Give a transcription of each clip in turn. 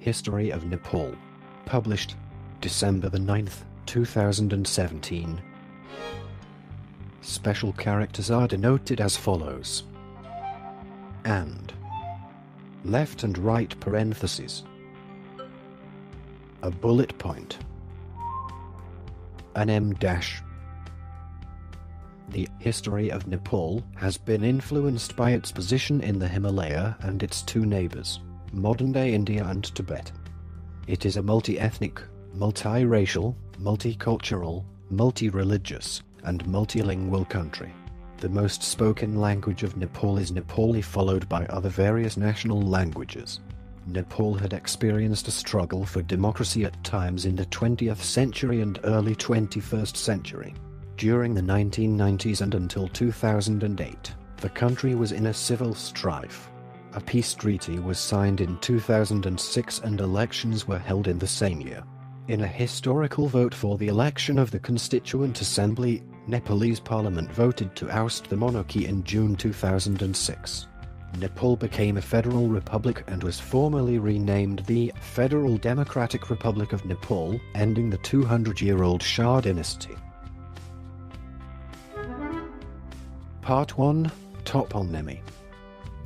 History of Nepal. Published December the 9th, 2017. Special characters are denoted as follows. And. Left and right parentheses. A bullet point. An M dash. The history of Nepal has been influenced by its position in the Himalaya and its two neighbors, modern-day India and Tibet. It is a multi-ethnic, multiracial, multicultural, multi-religious, and multilingual country. The most spoken language of Nepal is Nepali, followed by other various national languages. Nepal had experienced a struggle for democracy at times in the 20th century and early 21st century. During the 1990s and until 2008, the country was in a civil strife. A peace treaty was signed in 2006 and elections were held in the same year. In a historical vote for the election of the Constituent Assembly, Nepalese parliament voted to oust the monarchy in June 2006. Nepal became a federal republic and was formally renamed the Federal Democratic Republic of Nepal, ending the 200-year-old Shah dynasty. Part 1. Toponymy.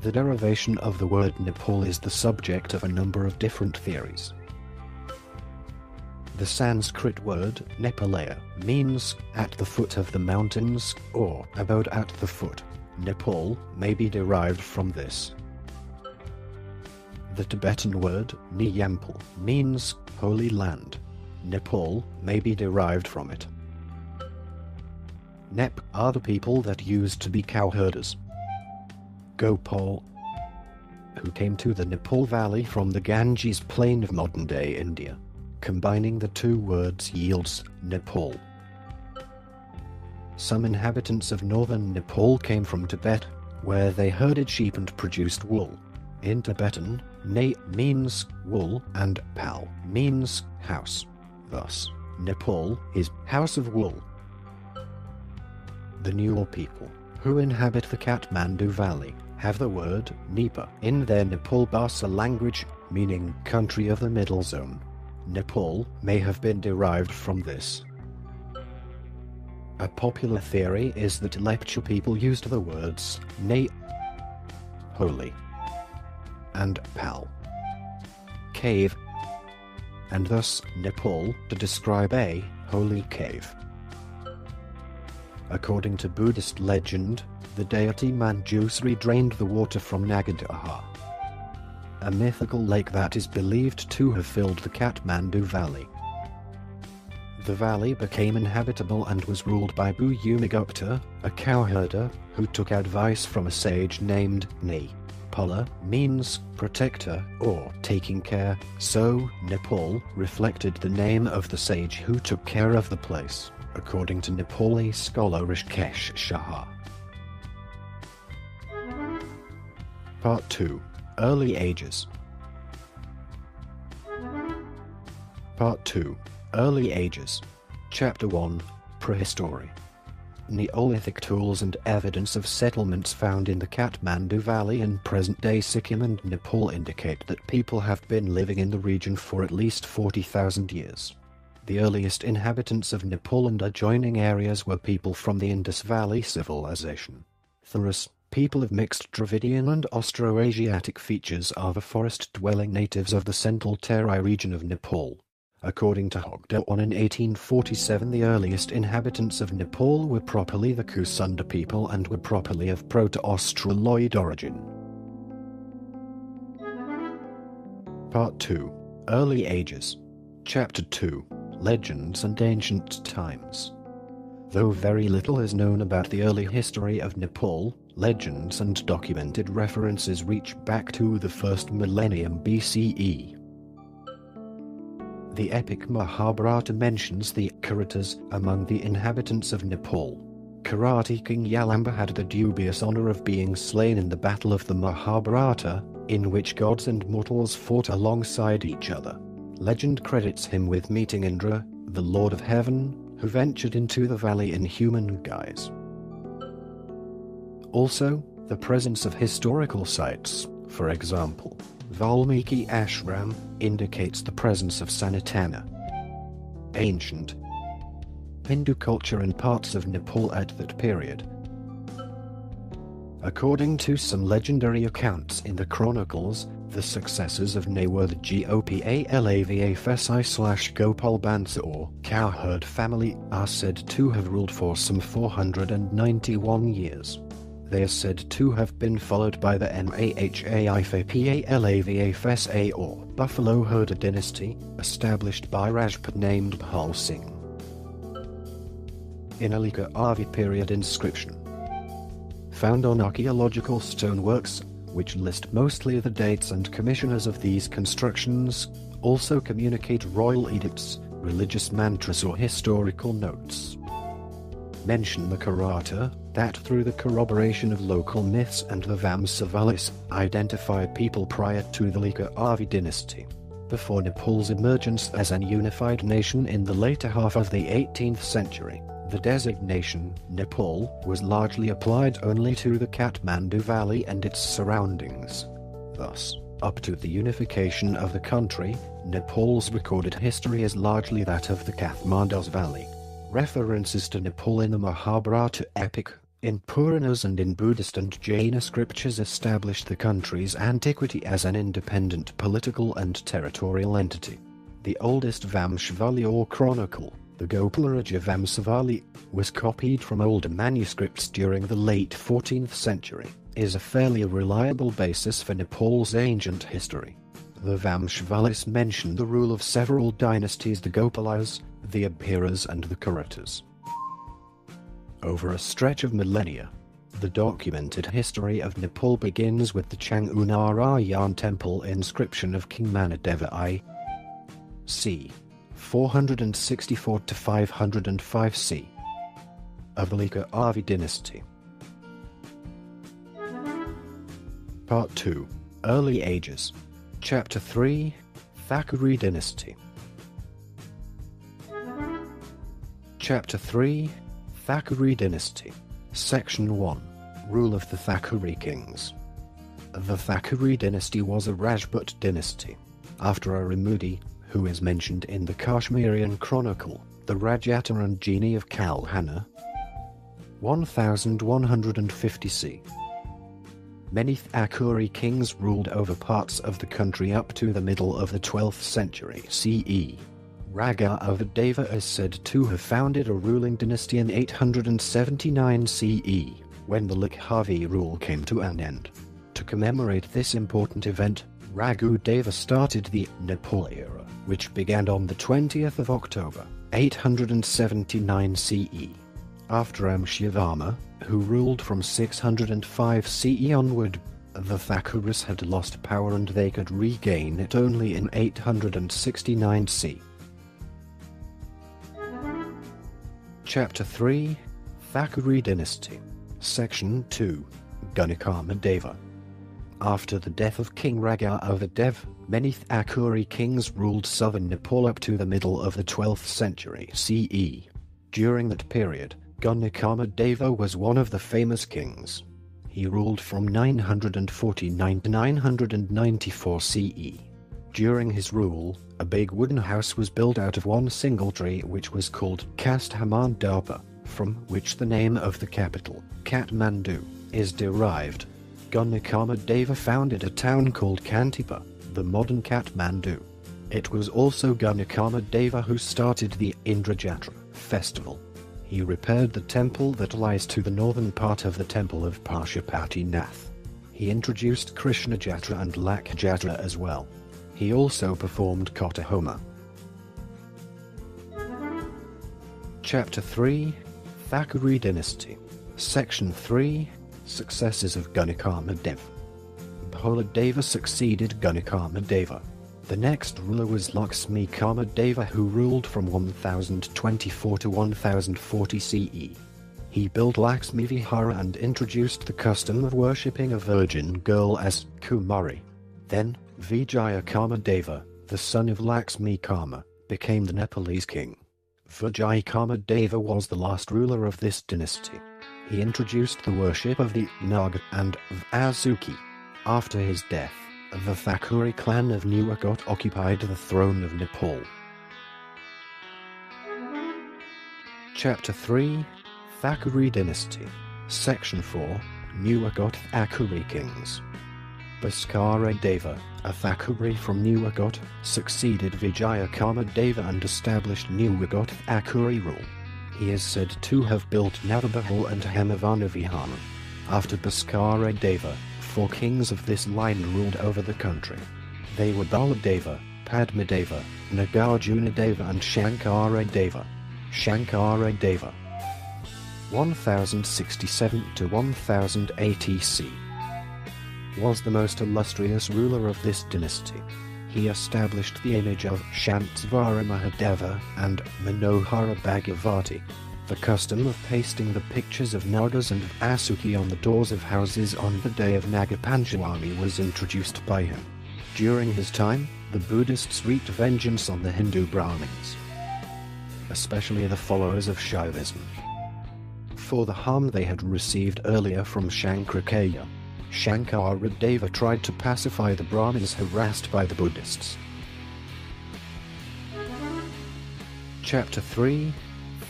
The derivation of the word Nepal is the subject of a number of different theories. The Sanskrit word Nepalaya means at the foot of the mountains or about at the foot. Nepal may be derived from this. The Tibetan word Nyampal means holy land. Nepal may be derived from it. Nep are the people that used to be cowherders. Gopal, who came to the Nepal Valley from the Ganges plain of modern-day India. Combining the two words yields Nepal. Some inhabitants of northern Nepal came from Tibet, where they herded sheep and produced wool. In Tibetan, Ne means wool and Pal means house. Thus, Nepal is house of wool. The Newar people, who inhabit the Kathmandu Valley, have the word Nipa in their Nepal Bhasa language, meaning country of the middle zone. Nepal may have been derived from this. A popular theory is that Lepcha people used the words Ne, holy, and Pal, cave, and thus Nepal to describe a holy cave. According to Buddhist legend, the deity Manjusri drained the water from Nagadaha, a mythical lake that is believed to have filled the Kathmandu Valley. The valley became inhabitable and was ruled by Bhumigupta, a cowherder, who took advice from a sage named Ne. Pala means protector or taking care, so Nepal reflected the name of the sage who took care of the place, according to Nepali scholar Rishikesh Shah. Part 2. Early Ages. Part 2. Early Ages. Chapter 1. Prehistory. Neolithic tools and evidence of settlements found in the Kathmandu Valley in present-day Sikkim and Nepal indicate that people have been living in the region for at least 40,000 years. The earliest inhabitants of Nepal and adjoining areas were people from the Indus Valley Civilization. Thurus, people of mixed Dravidian and Austroasiatic features, are the forest-dwelling natives of the central Terai region of Nepal. According to Hogdawan in 1847, the earliest inhabitants of Nepal were properly the Kusunda people and were properly of Proto-Australoid origin. Part 2. Early Ages. Chapter 2. Legends and Ancient Times. Though very little is known about the early history of Nepal, legends and documented references reach back to the first millennium BCE. The epic Mahabharata mentions the Kiratas among the inhabitants of Nepal. Kirati king Yalamba had the dubious honor of being slain in the battle of the Mahabharata, in which gods and mortals fought alongside each other. Legend credits him with meeting Indra, the Lord of Heaven, who ventured into the valley in human guise. Also, the presence of historical sites, for example, Valmiki Ashram indicates the presence of Sanatana. Ancient Hindu culture in parts of Nepal at that period. According to some legendary accounts in the chronicles, the successors of Ne were the Gopalavatsai/Gopal Bansa or cowherd family are said to have ruled for some 491 years. They are said to have been followed by the Mahaifapalavasa or Buffalo Herder dynasty, established by Rajput named Bhal Singh. Inalika Avi period inscription found on archaeological stoneworks, which list mostly the dates and commissioners of these constructions, also communicate royal edicts, religious mantras or historical notes. Mention the Karata, that through the corroboration of local myths and the Vamsavalis, identified people prior to the Lika Avi dynasty. Before Nepal's emergence as an unified nation in the later half of the 18th century, the designation Nepal was largely applied only to the Kathmandu Valley and its surroundings. Thus, up to the unification of the country, Nepal's recorded history is largely that of the Kathmandu's Valley. References to Nepal in the Mahabharata epic, in Puranas and in Buddhist and Jaina scriptures establish the country's antiquity as an independent political and territorial entity. The oldest Vamshavali or chronicle, the Gopalaraja Vamsavali, was copied from older manuscripts during the late 14th century, is a fairly reliable basis for Nepal's ancient history. The Vamshavalis mention the rule of several dynasties: the Gopalas, the Abhiras and the Karatas. Over a stretch of millennia, the documented history of Nepal begins with the Changunarayan temple inscription of King Manadeva I. c. 464 to 505 c. of the Lika Avi dynasty. Part 2. Early Ages. Chapter 3. Thakuri dynasty. Chapter 3. Thakuri dynasty. Section 1. Rule of the Thakuri kings. The Thakuri dynasty was a Rajput dynasty. After Arimudi, who is mentioned in the Kashmirian Chronicle, the Rajataranjini of Kalhana, 1150 c. Many Thakuri kings ruled over parts of the country up to the middle of the 12th century CE. Raghava is said to have founded a ruling dynasty in 879 CE, when the Likhavi rule came to an end. To commemorate this important event, Raghudeva started the Nepal era, which began on the 20th of October, 879 CE. After Amshivarma, who ruled from 605 CE onward, the Thakuris had lost power and they could regain it only in 869 CE. Chapter 3. Thakuri dynasty. Section 2. Ganikamadeva. After the death of King Raghava, many Thakuri kings ruled southern Nepal up to the middle of the 12th century CE. During that period, Ganikamadeva was one of the famous kings. He ruled from 949 to 994 CE. During his rule, a big wooden house was built out of one single tree which was called Kasthamandapa, from which the name of the capital, Kathmandu, is derived. Ganikamadeva founded a town called Kantipa, the modern Kathmandu. It was also Ganikamadeva who started the Indrajatra festival. He repaired the temple that lies to the northern part of the temple of Pashupatinath. He introduced Krishna Jatra and Lak Jatra as well. He also performed Kotahoma. Chapter 3. Thakuri dynasty. Section 3. Successors of Ganikamadeva. Bholadeva succeeded Ganikamadeva. The next ruler was Lakshmi Kamadeva, who ruled from 1024 to 1040 CE. He built Lakshmi Vihara and introduced the custom of worshipping a virgin girl as Kumari. Then, Vijaya Kamadeva, the son of Lakshmi Kama, became the Nepalese king. Vijaya Kamadeva was the last ruler of this dynasty. He introduced the worship of the Naga and Vasuki. After his death, the Thackeray clan of Nuwakot occupied the throne of Nepal. Chapter 3, Thackeray Dynasty. Section 4, Nuwakot Thackeray Kings. Bhaskara Deva, a Thackeray from Nuwakot, succeeded Vijayakama Deva and established Nuwakot Thackeray rule. He is said to have built Navabahal and Hemavana Vihara. After Bhaskara Deva, 4 kings of this line ruled over the country. They were Baladeva, Padmadeva, Nagarjuna Deva and Shankara Deva. Shankara Deva 1067 to 1080 CE was the most illustrious ruler of this dynasty. He established the image of Shantsvara Mahadeva and Manohara Bhagavati. The custom of pasting the pictures of Nagas and Asuki on the doors of houses on the day of Nagapanchami was introduced by him. During his time, the Buddhists wreaked vengeance on the Hindu Brahmins, especially the followers of Shaivism, for the harm they had received earlier from Shankaracaya. Shankara Deva tried to pacify the Brahmins harassed by the Buddhists. Chapter 3,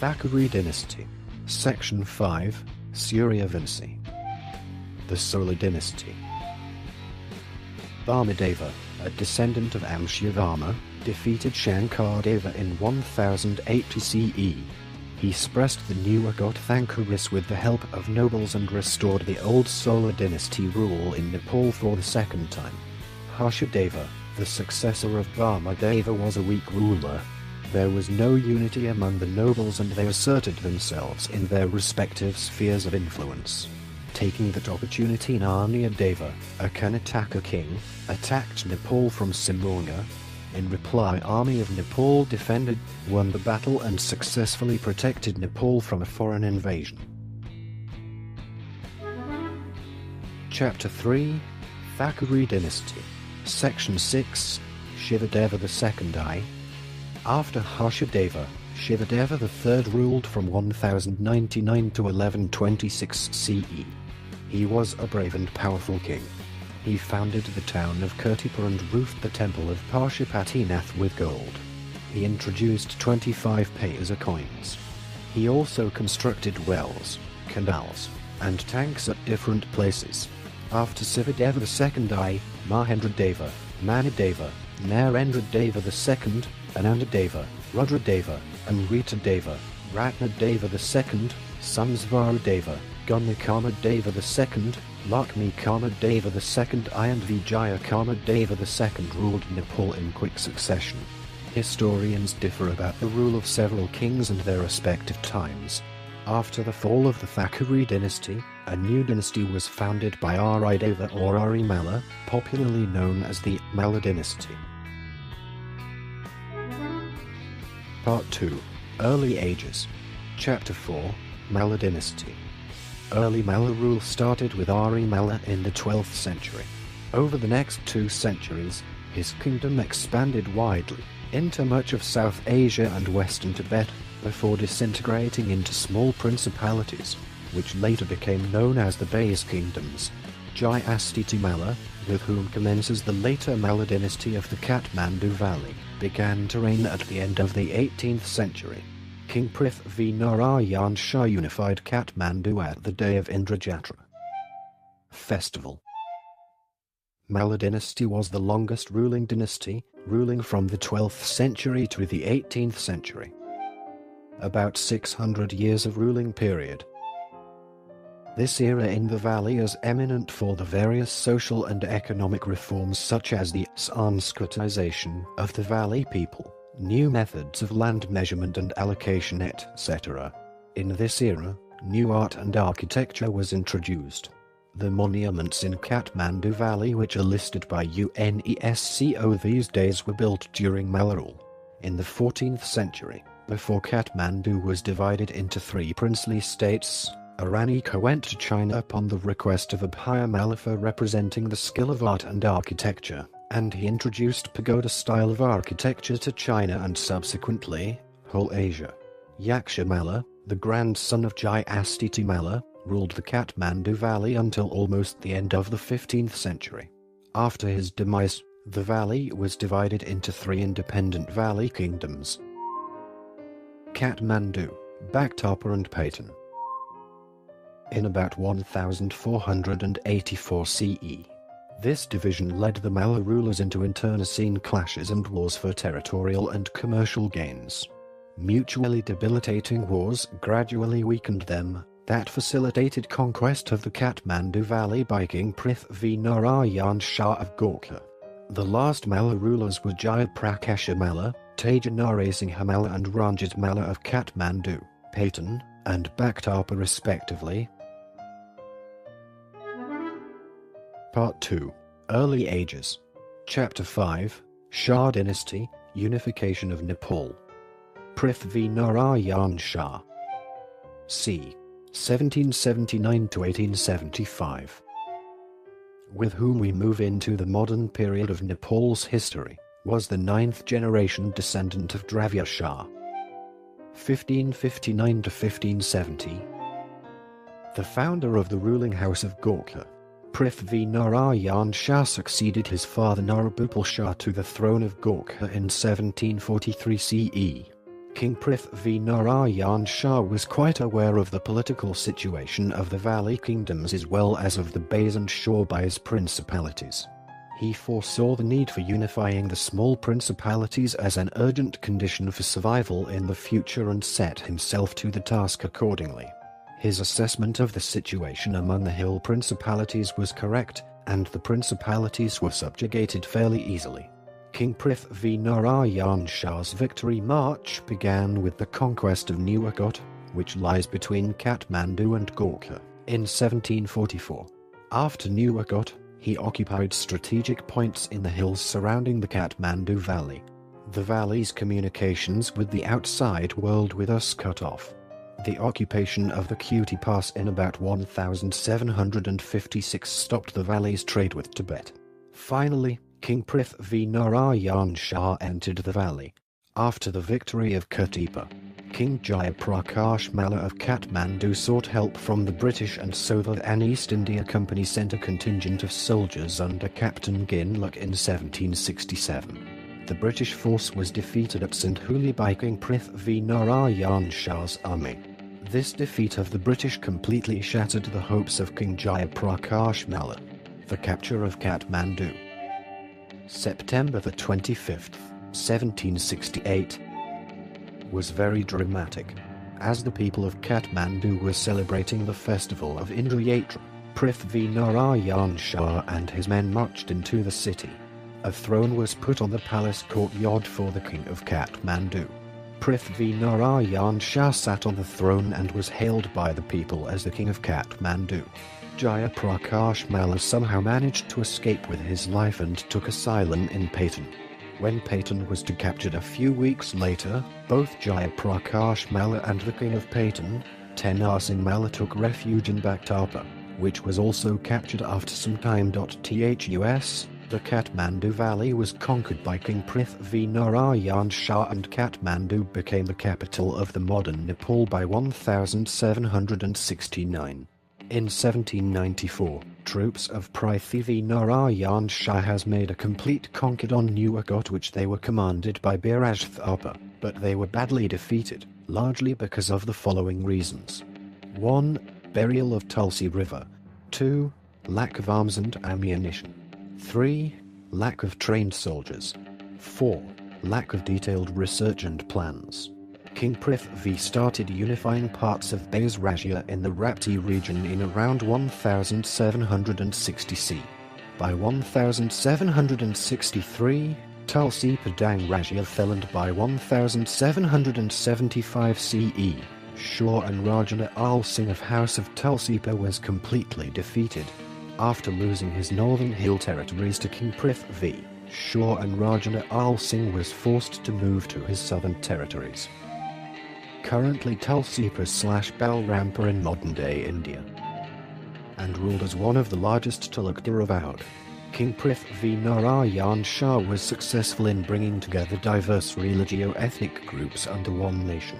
Thackeray Dynasty. Section 5, Suryavanshi. The Solar Dynasty. Varmadeva, a descendant of Amshivarma, defeated Shankaradeva in 1080 CE. He suppressed the Nuwakot Thackeray with the help of nobles and restored the old Solar dynasty rule in Nepal for the second time. Harshadeva, the successor of Varmadeva, was a weak ruler. There was no unity among the nobles and they asserted themselves in their respective spheres of influence. Taking that opportunity, Narnia-deva, a Karnataka king, attacked Nepal from Simorga. In reply, army of Nepal defended, won the battle and successfully protected Nepal from a foreign invasion. Chapter 3, Thackeray Dynasty. Section 6, Shivadeva II. After Harshadeva, Shivadeva III ruled from 1099 to 1126 CE. He was a brave and powerful king. He founded the town of Kirtipur and roofed the temple of Pashupatinath with gold. He introduced 25 paisa coins. He also constructed wells, canals, and tanks at different places. After Shivadeva II, Mahendradeva, Manadeva, Narendradeva II, Anandadeva, Rudradeva, Amritadeva, Ratnadeva II, Samsvaradeva, Gunakamadeva II, Lakshmikamadeva II and Vijayakamadeva II ruled Nepal in quick succession. Historians differ about the rule of several kings and their respective times. After the fall of the Thackeray dynasty, a new dynasty was founded by Arideva or Arimala, popularly known as the Malla dynasty. Part 2, Early Ages. Chapter 4, Malla dynasty. Early Malla rule started with Arimala in the 12th century. Over the next 2 centuries, his kingdom expanded widely into much of South Asia and western Tibet, before disintegrating into small principalities, which later became known as the Base Kingdoms. Jayastiti Malla, with whom commences the later Malla dynasty of the Kathmandu Valley, began to reign at the end of the 18th century. King Prithvi Narayan Shah unified Kathmandu at the day of Indrajatra festival. Malla dynasty was the longest ruling dynasty, ruling from the 12th century to the 18th century. About 600 years of ruling period. This era in the valley is eminent for the various social and economic reforms such as the Sanskritization of the valley people, new methods of land measurement and allocation, etc. In this era, new art and architecture was introduced. The monuments in Kathmandu Valley which are listed by UNESCO these days were built during Malla rule. In the 14th century, before Kathmandu was divided into 3 princely states, Aranika went to China upon the request of Abhaya Malafa representing the skill of art and architecture, and he introduced pagoda style of architecture to China and subsequently, whole Asia. Yaksha Malla, the grandson of Jayastiti Malla, ruled the Kathmandu Valley until almost the end of the 15th century. After his demise, the valley was divided into 3 independent valley kingdoms: Kathmandu, Bactapa and Payton. In about 1484 CE, this division led the Malla rulers into internecine clashes and wars for territorial and commercial gains. Mutually debilitating wars gradually weakened them, that facilitated conquest of the Kathmandu Valley by King Prithvi Narayan Shah of Gorkha. The last Malla rulers were Jayaprakasha Malla, Tejanara Singha Malla and Ranjit Malla of Kathmandu, Payton, and Bactapa respectively. Part 2. Early Ages. Chapter 5. Shah Dynasty, Unification of Nepal. Prithvi Narayan Shah. c. 1779 to 1875. With whom we move into the modern period of Nepal's history, was the 9th generation descendant of Dravya Shah. 1559 to 1570. The founder of the ruling house of Gorkha, Prithvi Narayan Shah succeeded his father Narabhupal Shah to the throne of Gorkha in 1743 CE. King Prithvi Narayan Shah was quite aware of the political situation of the valley kingdoms as well as of the Bais and Shorbais principalities. He foresaw the need for unifying the small principalities as an urgent condition for survival in the future and set himself to the task accordingly. His assessment of the situation among the hill principalities was correct, and the principalities were subjugated fairly easily. King Prithvi Narayan Shah's victory march began with the conquest of Nuwakot, which lies between Kathmandu and Gorkha, in 1744. After Nuwakot, he occupied strategic points in the hills surrounding the Kathmandu Valley. The valley's communications with the outside world were thus cut off. The occupation of the Kuti Pass in about 1756 stopped the valley's trade with Tibet. Finally, King Prithvi Narayan Shah entered the valley. After the victory of Katipa, King Jayaprakash Malla of Kathmandu sought help from the British, and so the East India Company sent a contingent of soldiers under Captain Ginluck in 1767. The British force was defeated at Sindhuli by King Prithvi Narayan Shah's army. This defeat of the British completely shattered the hopes of King Jayaprakash Malla. The capture of Kathmandu. September the 25th, 1768, was very dramatic. As the people of Kathmandu were celebrating the festival of Indra-Yatra, Prithvi Narayan Shah and his men marched into the city. A throne was put on the palace courtyard for the king of Kathmandu. Prithvi Narayan Shah sat on the throne and was hailed by the people as the king of Kathmandu. Jayaprakash Malla somehow managed to escape with his life and took asylum in Payton. When Payton was captured a few weeks later, both Jayaprakash Malla and the king of Payton, Tena Singh Malla, took refuge in Bactapa, which was also captured after some time. Thus, the Kathmandu Valley was conquered by King Prithvi Narayan Shah, and Kathmandu became the capital of the modern Nepal by 1769. In 1794, troops of Prithvi Narayan Shah has made a complete conquest on Nuwakot, which they were commanded by Biraj Thapa, but they were badly defeated, largely because of the following reasons. 1. Burial of Tulsi River. 2. Lack of arms and ammunition. 3. Lack of trained soldiers. 4. Lack of detailed research and plans. King Prithvi started unifying parts of Bais Rajya in the Rapti region in around 1760 C. By 1763, Tulsi Padang Rajya fell, and by 1775 CE, Shah and Rajana Al Singh of House of Tulsipa was completely defeated. After losing his northern hill territories to King Prithvi, Shah and Rajana Al Singh was forced to move to his southern territories. Currently Tulsipa/Balrampur in modern-day India, and ruled as one of the largest Talukdar of Oudh. King Prithvi Narayan Shah was successful in bringing together diverse religio-ethnic groups under one nation.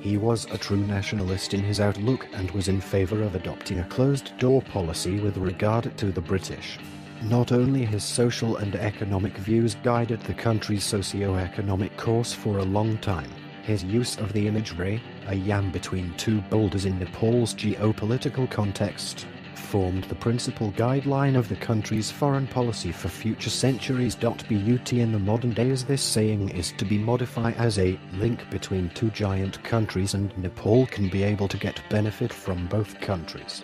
He was a true nationalist in his outlook and was in favor of adopting a closed-door policy with regard to the British. Not only his social and economic views guided the country's socio-economic course for a long time, his use of the imagery, a yam between two boulders in Nepal's geopolitical context, formed the principal guideline of the country's foreign policy for future centuries. But in the modern days this saying is to be modified as a link between two giant countries, and Nepal can be able to get benefit from both countries.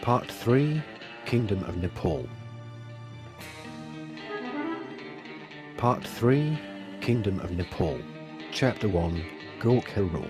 Part 3. Kingdom of Nepal. Part 3. Kingdom of Nepal. Chapter 1. Gorkha rule.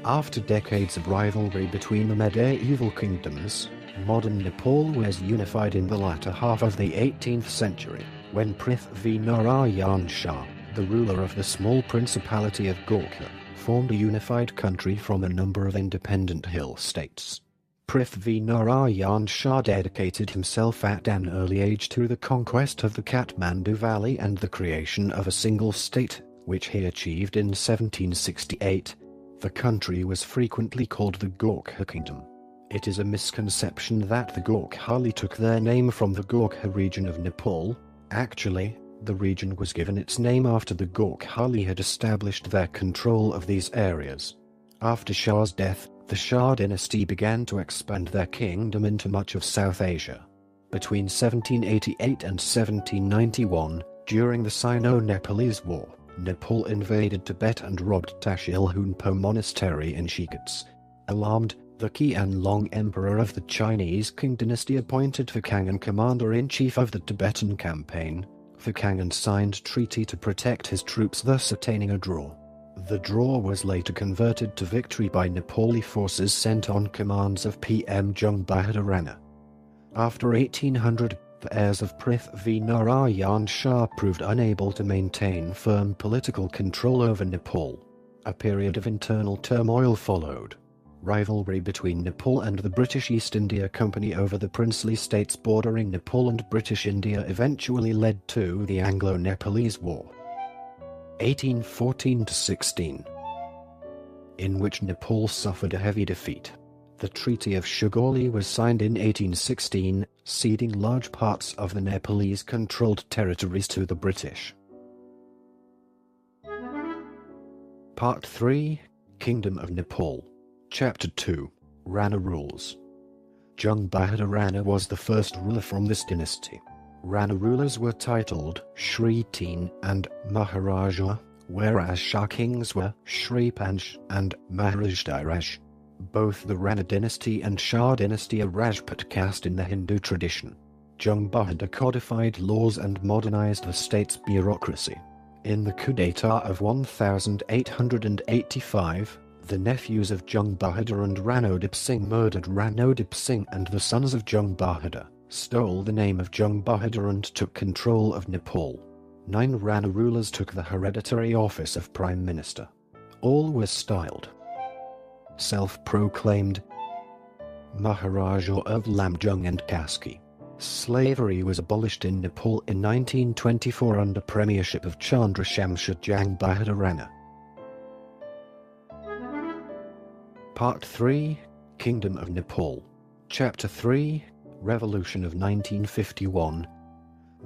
After decades of rivalry between the medieval kingdoms, modern Nepal was unified in the latter half of the 18th century, when Prithvi Narayan Shah, the ruler of the small principality of Gorkha, formed a unified country from a number of independent hill states. Prithvi Narayan Shah dedicated himself at an early age to the conquest of the Kathmandu Valley and the creation of a single state, which he achieved in 1768. The country was frequently called the Gorkha Kingdom. It is a misconception that the Gorkhali took their name from the Gorkha region of Nepal. Actually, the region was given its name after the Gorkhali had established their control of these areas. After Shah's death, the Shah dynasty began to expand their kingdom into much of South Asia. Between 1788 and 1791, during the Sino-Nepalese War, Nepal invaded Tibet and robbed Tashilhunpo Monastery in Shikats. Alarmed, the Qianlong Emperor of the Chinese Qing dynasty appointed Fukangan commander-in-chief of the Tibetan campaign. Fukangan signed treaty to protect his troops, thus attaining a draw. The draw was later converted to victory by Nepali forces sent on commands of PM Jung Bahadur Rana. After 1800, the heirs of Prithvi Narayan Shah proved unable to maintain firm political control over Nepal. A period of internal turmoil followed. Rivalry between Nepal and the British East India Company over the princely states bordering Nepal and British India eventually led to the Anglo-Nepalese War, 1814-16, in which Nepal suffered a heavy defeat. The Treaty of Sugauli was signed in 1816, ceding large parts of the Nepalese-controlled territories to the British. Part 3. Kingdom of Nepal. Chapter 2. Rana rules. Jung Bahadur Rana was the first ruler from this dynasty. Rana rulers were titled Shri Teen and Maharaja, whereas Shah kings were Shri Panch and Maharajdiraj. Both the Rana dynasty and Shah dynasty are Rajput caste in the Hindu tradition. Jung Bahadur codified laws and modernized the state's bureaucracy. In the coup d'état of 1885, the nephews of Jung Bahadur and Ranodip Singh murdered Ranodip Singh, and the sons of Jung Bahadur stole the name of Jung Bahadur and took control of Nepal. 9 Rana rulers took the hereditary office of Prime Minister. All were styled self-proclaimed Maharaja of Lamjung and Kaski. Slavery was abolished in Nepal in 1924 under premiership of Chandra Shamshad Jung Bahadur Rana. Part 3. Kingdom of Nepal. Chapter 3. Revolution of 1951.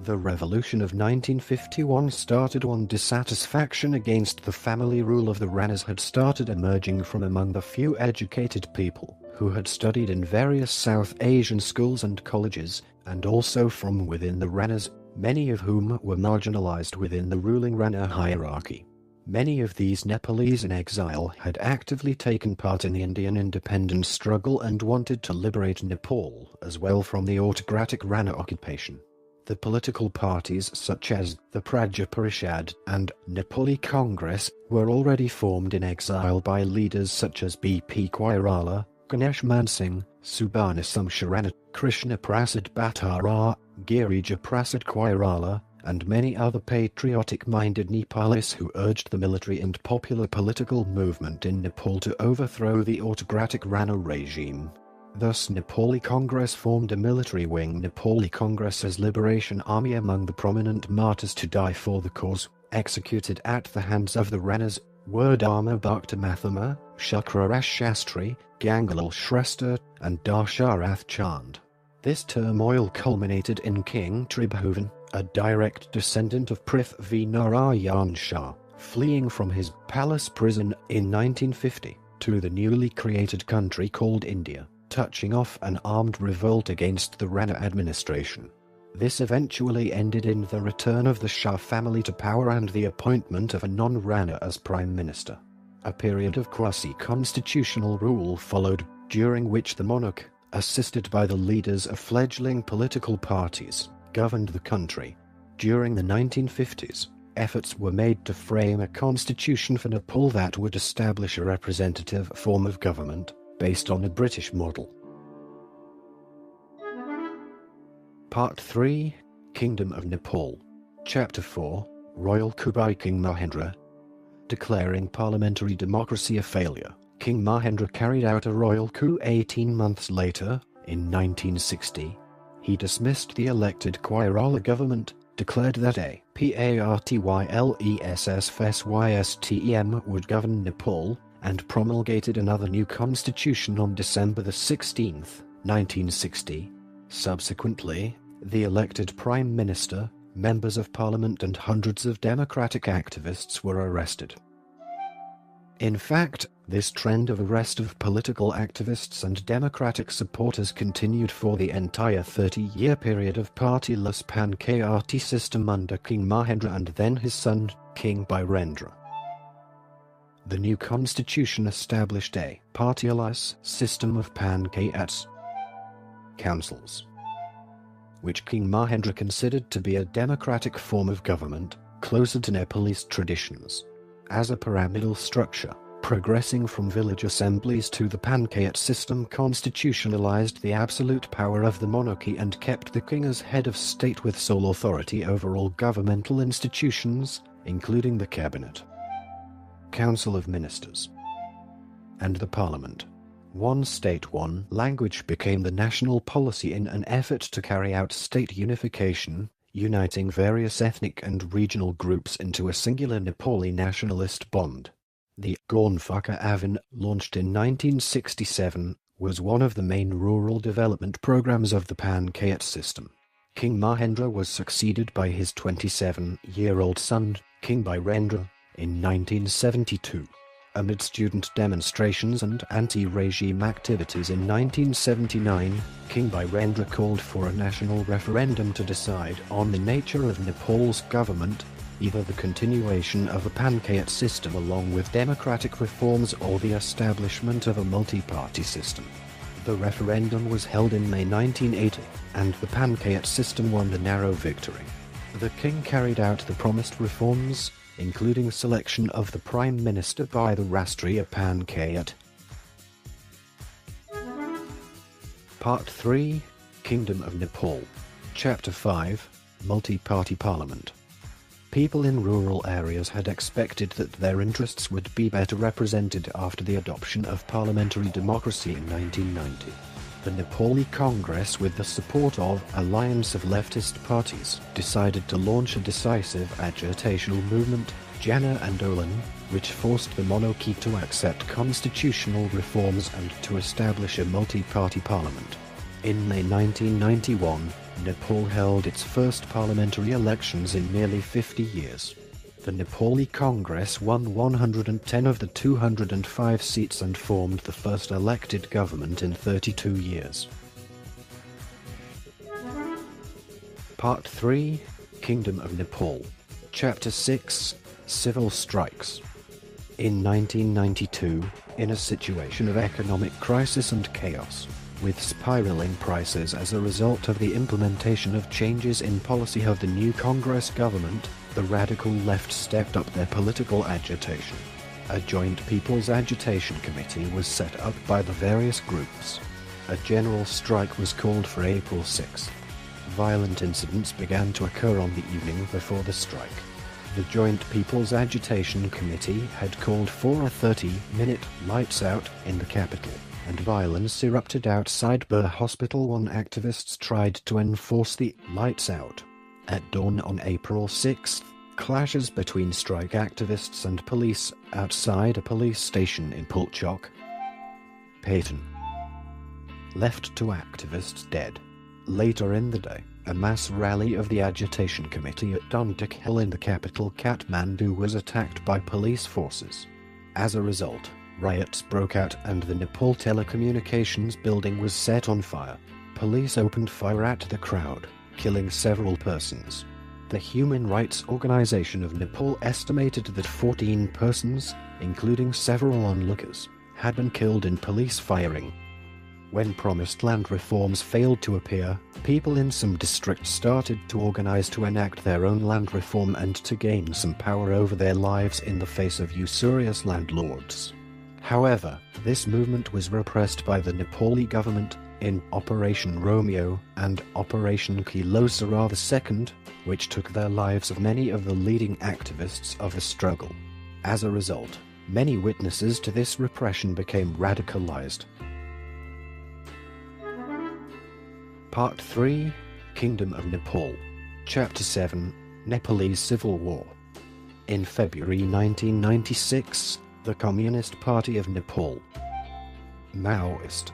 The Revolution of 1951 started when dissatisfaction against the family rule of the Ranas had started emerging from among the few educated people who had studied in various South Asian schools and colleges, and also from within the Ranas, many of whom were marginalized within the ruling Rana hierarchy. Many of these Nepalese in exile had actively taken part in the Indian independence struggle and wanted to liberate Nepal as well from the autocratic Rana occupation. The political parties such as the Praja Parishad and Nepali Congress were already formed in exile by leaders such as B.P. Koirala, Ganesh Mansingh, Subarna Samsharana, Krishna Prasad Bhattara, Girija Prasad Koirala, and many other patriotic-minded Nepalis who urged the military and popular political movement in Nepal to overthrow the autocratic Rana regime. Thus Nepali Congress formed a military wing, Nepali Congress's Liberation Army. Among the prominent martyrs to die for the cause, executed at the hands of the Ranas, were Dharma Bhakta Mathema, Shakrarash Shastri, Gangalal Shrestha, and Darsharath Chand. This turmoil culminated in King Tribhuvan, a direct descendant of Prithvi Narayan Shah, fleeing from his palace prison in 1950 to the newly created country called India, touching off an armed revolt against the Rana administration. This eventually ended in the return of the Shah family to power and the appointment of a non-Rana as prime minister. A period of quasi-constitutional rule followed, during which the monarch, assisted by the leaders of fledgling political parties, governed the country. During the 1950s, efforts were made to frame a constitution for Nepal that would establish a representative form of government, based on a British model. Part 3, Kingdom of Nepal. Chapter 4, Royal Coup by King Mahendra. Declaring parliamentary democracy a failure, King Mahendra carried out a royal coup 18 months later, in 1960. He dismissed the elected Koirala government, declared that a PARTYLESSFSYSTEM would govern Nepal, and promulgated another new constitution on December 16, 1960. Subsequently, the elected Prime Minister, members of Parliament and hundreds of democratic activists were arrested. In fact, this trend of arrest of political activists and democratic supporters continued for the entire 30-year period of partyless Pan-KRT system under King Mahendra and then his son, King Birendra. The new constitution established a partyless system of Pan-KRT councils, which King Mahendra considered to be a democratic form of government, closer to Nepalese traditions. As a pyramidal structure, progressing from village assemblies to the Panchayat system constitutionalized the absolute power of the monarchy and kept the king as head of state with sole authority over all governmental institutions, including the cabinet, council of ministers, and the parliament. One state, one language became the national policy in an effort to carry out state unification, uniting various ethnic and regional groups into a singular Nepali nationalist bond. The Gaunphaka Avan, launched in 1967, was one of the main rural development programs of the Panchayat system. King Mahendra was succeeded by his 27-year-old son, King Birendra, in 1972. Amid student demonstrations and anti-regime activities in 1979, King Birendra called for a national referendum to decide on the nature of Nepal's government, either the continuation of a Panchayat system along with democratic reforms or the establishment of a multi-party system. The referendum was held in May 1980, and the Panchayat system won a narrow victory. The king carried out the promised reforms, including selection of the Prime Minister by the Rastriya Panchayat. Part 3, Kingdom of Nepal. Chapter 5, Multi-Party Parliament. People in rural areas had expected that their interests would be better represented after the adoption of parliamentary democracy in 1990. The Nepali Congress, with the support of Alliance of Leftist Parties, decided to launch a decisive agitational movement, Jana Andolan, which forced the monarchy to accept constitutional reforms and to establish a multi-party parliament. In May 1991, Nepal held its first parliamentary elections in nearly 50 years. The Nepali Congress won 110 of the 205 seats and formed the first elected government in 32 years. Part 3, Kingdom of Nepal. Chapter 6, Civil Strikes. In 1992, in a situation of economic crisis and chaos, with spiraling prices as a result of the implementation of changes in policy of the new Congress government, the radical left stepped up their political agitation. A joint People's Agitation Committee was set up by the various groups. A general strike was called for April 6th. Violent incidents began to occur on the evening before the strike. The Joint People's Agitation Committee had called for a 30-minute lights out in the capital, and violence erupted outside Burr Hospital when activists tried to enforce the lights out. At dawn on April 6th, Clashes between strike activists and police outside a police station in Pulchok. Payton. Left to activists dead. Later in the day, a mass rally of the Agitation Committee at Dundak Hill in the capital Kathmandu was attacked by police forces. As a result, riots broke out and the Nepal Telecommunications building was set on fire. Police opened fire at the crowd, killing several persons. The Human Rights Organization of Nepal estimated that 14 persons, including several onlookers, had been killed in police firing. When promised land reforms failed to appear, people in some districts started to organize to enact their own land reform and to gain some power over their lives in the face of usurious landlords. However, this movement was repressed by the Nepali government in Operation Romeo and Operation Kilosara II, which took their lives of many of the leading activists of the struggle. As a result, many witnesses to this repression became radicalized. Part 3, Kingdom of Nepal. Chapter 7, Nepalese Civil War. In February 1996, the Communist Party of Nepal, Maoist,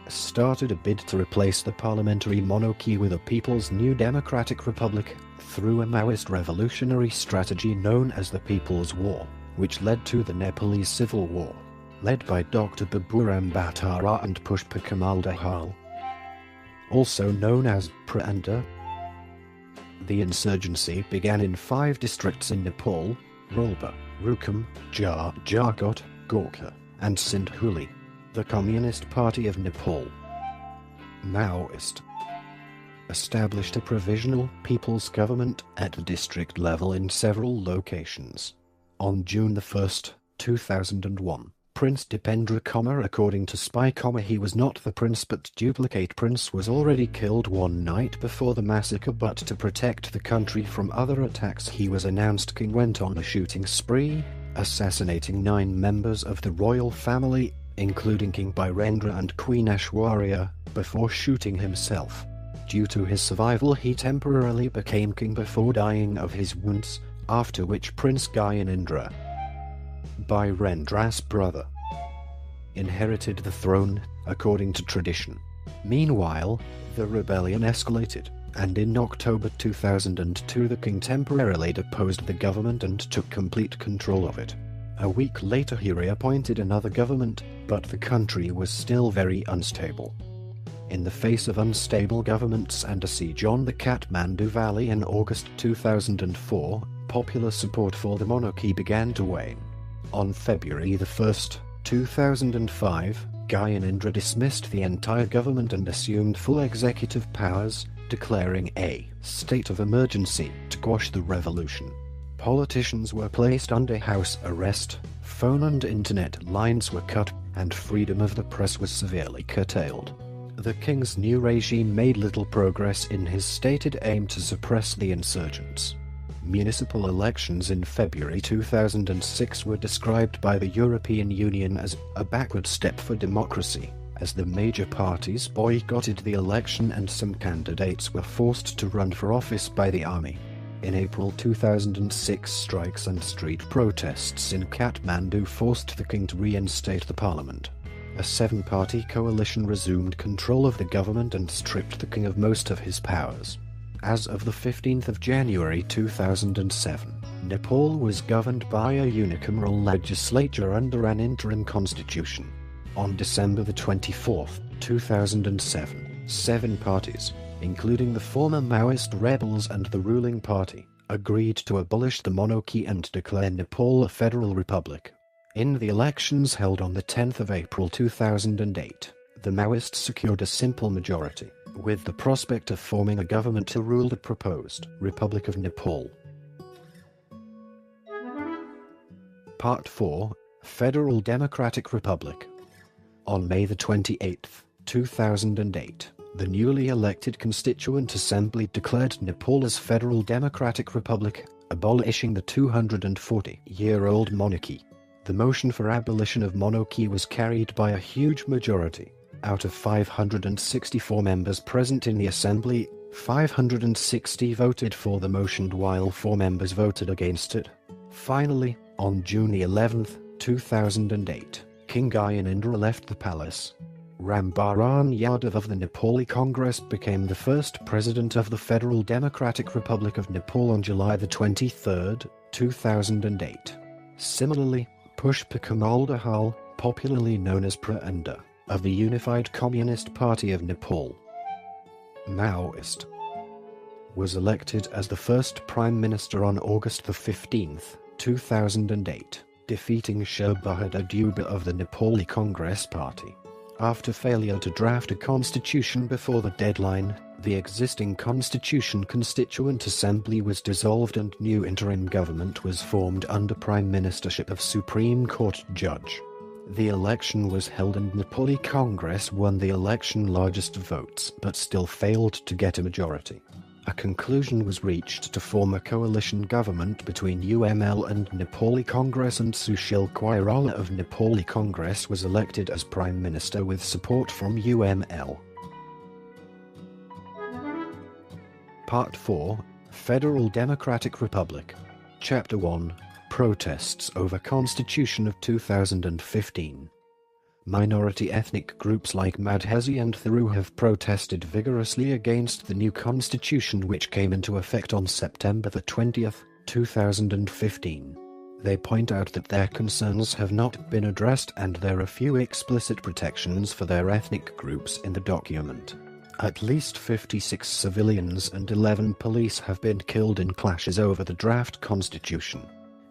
started a bid to replace the parliamentary monarchy with a People's New Democratic Republic through a Maoist revolutionary strategy known as the People's War, which led to the Nepalese Civil War, led by Dr. Baburam Bhattara and Pushpa Kamal Dahal, also known as Pranda. The insurgency began in 5 districts in Nepal: Rolba, Rukam, Jarkot, Gorkha, and Sindhuli. The Communist Party of Nepal, Maoist, established a provisional people's government at the district level in several locations. On June 1, 2001, Prince Dipendra Kumar, according to Spy, he was not the prince but duplicate prince, was already killed one night before the massacre, but to protect the country from other attacks he was announced king, went on a shooting spree, assassinating 9 members of the royal family, including King Birendra and Queen Aishwarya, before shooting himself. Due to his survival, he temporarily became king before dying of his wounds, after which Prince Gyanendra, Birendra's brother, inherited the throne, according to tradition. Meanwhile, the rebellion escalated, and in October 2002 the king temporarily deposed the government and took complete control of it. A week later he reappointed another government, but the country was still very unstable. In the face of unstable governments and a siege on the Kathmandu Valley in August 2004, popular support for the monarchy began to wane. On February 1, 2005, Gyanendra dismissed the entire government and assumed full executive powers, declaring a state of emergency to quash the revolution. Politicians were placed under house arrest, phone and internet lines were cut, and freedom of the press was severely curtailed. The king's new regime made little progress in his stated aim to suppress the insurgents. Municipal elections in February 2006 were described by the European Union as a backward step for democracy, as the major parties boycotted the election and some candidates were forced to run for office by the army. In April 2006, strikes and street protests in Kathmandu forced the king to reinstate the parliament. A 7-party coalition resumed control of the government and stripped the king of most of his powers. As of the 15th of January 2007, Nepal was governed by a unicameral legislature under an interim constitution. On December 24, 2007, 7 parties, including the former Maoist rebels and the ruling party, agreed to abolish the monarchy and declare Nepal a federal republic. In the elections held on the 10th of April 2008, the Maoists secured a simple majority, with the prospect of forming a government to rule the proposed Republic of Nepal. Part 4, Federal Democratic Republic. On May 28, 2008, the newly elected Constituent Assembly declared Nepal as Federal Democratic Republic, abolishing the 240-year-old monarchy. The motion for abolition of monarchy was carried by a huge majority. Out of 564 members present in the assembly, 560 voted for the motion while 4 members voted against it. Finally, on June 11, 2008, King Gyanendra left the palace. Rambaran Yadav of the Nepali Congress became the first president of the Federal Democratic Republic of Nepal on July 23, 2008. Similarly, Pushpa Kamal Dahal, popularly known as Pranda, of the Unified Communist Party of Nepal, Maoist, was elected as the first Prime Minister on August 15, 2008, defeating Sher Bahadur Dubey of the Nepali Congress Party. After failure to draft a constitution before the deadline, the existing Constitution Constituent Assembly was dissolved and new interim government was formed under Prime Ministership of Supreme Court Judge. The election was held and Nepali Congress won the election largest votes but still failed to get a majority. A conclusion was reached to form a coalition government between UML and Nepali Congress, and Sushil Koirala of Nepali Congress was elected as Prime Minister with support from UML. Part 4, Federal Democratic Republic. Chapter 1, Protests over Constitution of 2015. Minority ethnic groups like Madhesi and Thiru have protested vigorously against the new constitution which came into effect on September 20, 2015. They point out that their concerns have not been addressed and there are few explicit protections for their ethnic groups in the document. At least 56 civilians and 11 police have been killed in clashes over the draft constitution.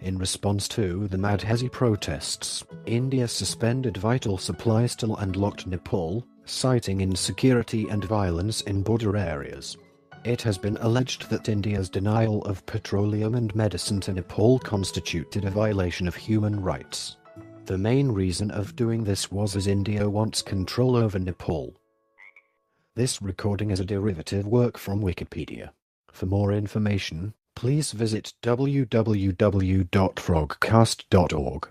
In response to the Madhesi protests, India suspended vital supplies to and locked Nepal, citing insecurity and violence in border areas. It has been alleged that India's denial of petroleum and medicine to Nepal constituted a violation of human rights. The main reason of doing this was as India wants control over Nepal. This recording is a derivative work from Wikipedia. For more information, please visit www.frogcast.org.